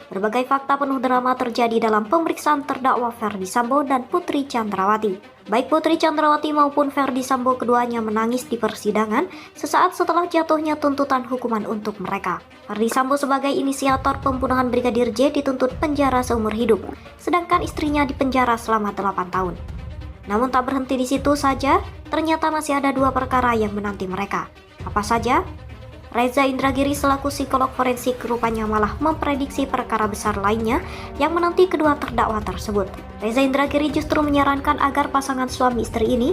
Berbagai fakta penuh drama terjadi dalam pemeriksaan terdakwa Ferdy Sambo dan Putri Chandrawati. Baik Putri Chandrawati maupun Ferdy Sambo keduanya menangis di persidangan sesaat setelah jatuhnya tuntutan hukuman untuk mereka. Ferdy Sambo sebagai inisiator pembunuhan Brigadir J dituntut penjara seumur hidup, sedangkan istrinya dipenjara selama 8 tahun. Namun tak berhenti di situ saja, ternyata masih ada 2 perkara yang menanti mereka. Apa saja? Reza Indragiri selaku psikolog forensik rupanya malah memprediksi perkara besar lainnya yang menanti kedua terdakwa tersebut. Reza Indragiri justru menyarankan agar pasangan suami istri ini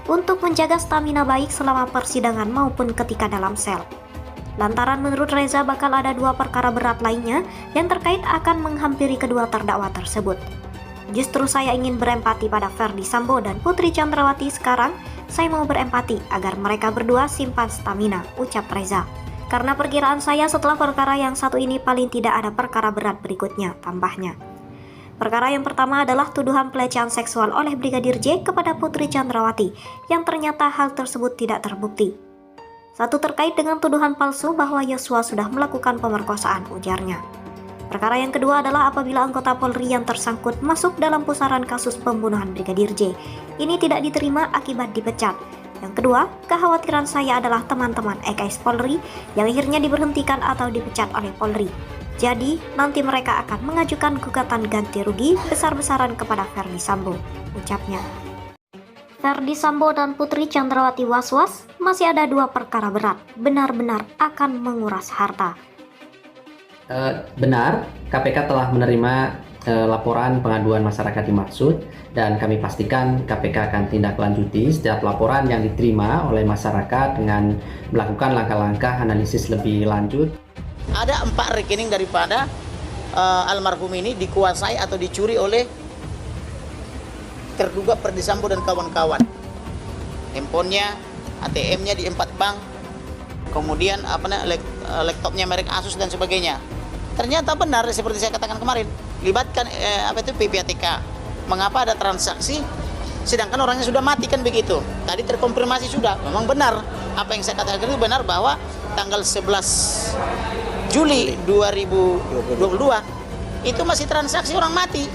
untuk menjaga stamina baik selama persidangan maupun ketika dalam sel. Lantaran menurut Reza bakal ada 2 perkara berat lainnya yang terkait akan menghampiri kedua terdakwa tersebut. Justru saya ingin berempati pada Ferdy Sambo dan Putri Chandrawati sekarang. Saya mau berempati agar mereka berdua simpan stamina, ucap Reza. Karena perkiraan saya setelah perkara yang satu ini paling tidak ada perkara berat berikutnya, tambahnya. Perkara yang pertama adalah tuduhan pelecehan seksual oleh Brigadir J kepada Putri Chandrawati, yang ternyata hal tersebut tidak terbukti. Satu terkait dengan tuduhan palsu bahwa Yosua sudah melakukan pemerkosaan, ujarnya. Perkara yang kedua adalah apabila anggota Polri yang tersangkut masuk dalam pusaran kasus pembunuhan Brigadir J. Ini tidak diterima akibat dipecat. Yang kedua, kekhawatiran saya adalah teman-teman ex Polri yang akhirnya diberhentikan atau dipecat oleh Polri. Jadi, nanti mereka akan mengajukan gugatan ganti rugi besar-besaran kepada Ferdy Sambo, ucapnya. Ferdy Sambo dan Putri Chandrawati was-was, masih ada 2 perkara berat, benar-benar akan menguras harta. Benar, KPK telah menerima laporan pengaduan masyarakat dimaksud dan kami pastikan KPK akan tindak lanjuti setiap laporan yang diterima oleh masyarakat dengan melakukan langkah-langkah analisis lebih lanjut. Ada 4 rekening daripada almarhum ini dikuasai atau dicuri oleh terduga Ferdy Sambo dan kawan-kawan. Handphonenya, ATM-nya di 4 bank, kemudian laptopnya merek Asus dan sebagainya. Ternyata benar seperti saya katakan kemarin, libatkan PPATK. Mengapa ada transaksi sedangkan orangnya sudah mati, kan begitu. Tadi terkonfirmasi sudah, memang benar apa yang saya katakan itu benar, bahwa tanggal 11 Juli 2022 itu masih transaksi orang mati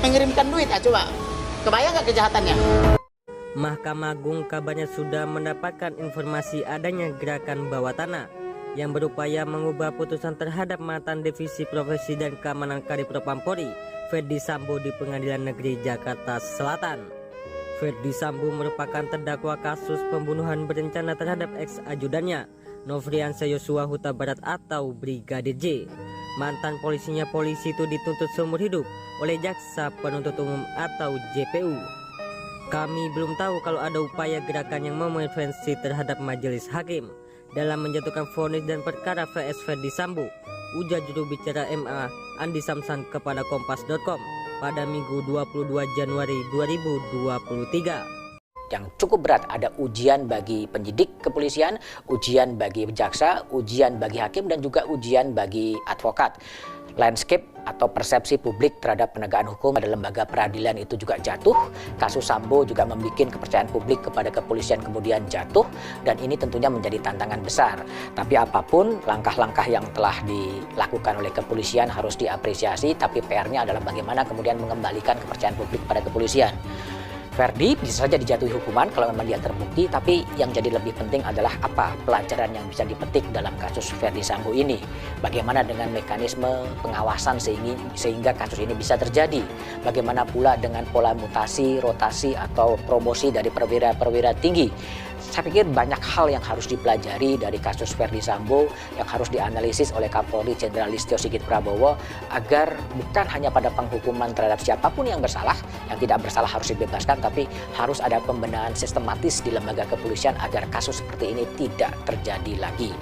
mengirimkan duit. Coba kebayang nggak kejahatannya? Mahkamah Agung kabarnya sudah mendapatkan informasi adanya gerakan bawah tanah yang berupaya mengubah putusan terhadap mantan Divisi Profesi dan Keamanan Kadipropam-Polri Ferdy Sambo di Pengadilan Negeri Jakarta Selatan. Ferdy Sambo merupakan terdakwa kasus pembunuhan berencana terhadap ex-ajudannya Nofriansyah Yosua Huta Barat atau Brigadir J. Mantan polisi itu dituntut seumur hidup oleh Jaksa Penuntut Umum atau JPU. Kami belum tahu kalau ada upaya gerakan yang mengintervensi terhadap majelis hakim dalam menjatuhkan vonis dan perkara vs Ferdy Sambo, ujar juru bicara MA Andi Samsan kepada Kompas.com pada Minggu 22 Januari 2023. Yang cukup berat, ada ujian bagi penyidik kepolisian, ujian bagi jaksa, ujian bagi hakim, dan juga ujian bagi advokat. Landscape atau persepsi publik terhadap penegakan hukum pada lembaga peradilan itu juga jatuh. Kasus Sambo juga membuat kepercayaan publik kepada kepolisian kemudian jatuh, dan ini tentunya menjadi tantangan besar. Tapi apapun langkah-langkah yang telah dilakukan oleh kepolisian harus diapresiasi, tapi PR-nya adalah bagaimana kemudian mengembalikan kepercayaan publik pada kepolisian. Ferdy bisa saja dijatuhi hukuman kalau memang dia terbukti, tapi yang jadi lebih penting adalah apa pelajaran yang bisa dipetik dalam kasus Ferdy Sambo ini. Bagaimana dengan mekanisme pengawasan sehingga kasus ini bisa terjadi. Bagaimana pula dengan pola mutasi, rotasi, atau promosi dari perwira-perwira tinggi. Saya pikir banyak hal yang harus dipelajari dari kasus Ferdy Sambo yang harus dianalisis oleh Kapolri Jenderal Listio Sigit Prabowo agar bukan hanya pada penghukuman terhadap siapapun yang bersalah, yang tidak bersalah harus dibebaskan, tapi harus ada pembenahan sistematis di lembaga kepolisian agar kasus seperti ini tidak terjadi lagi.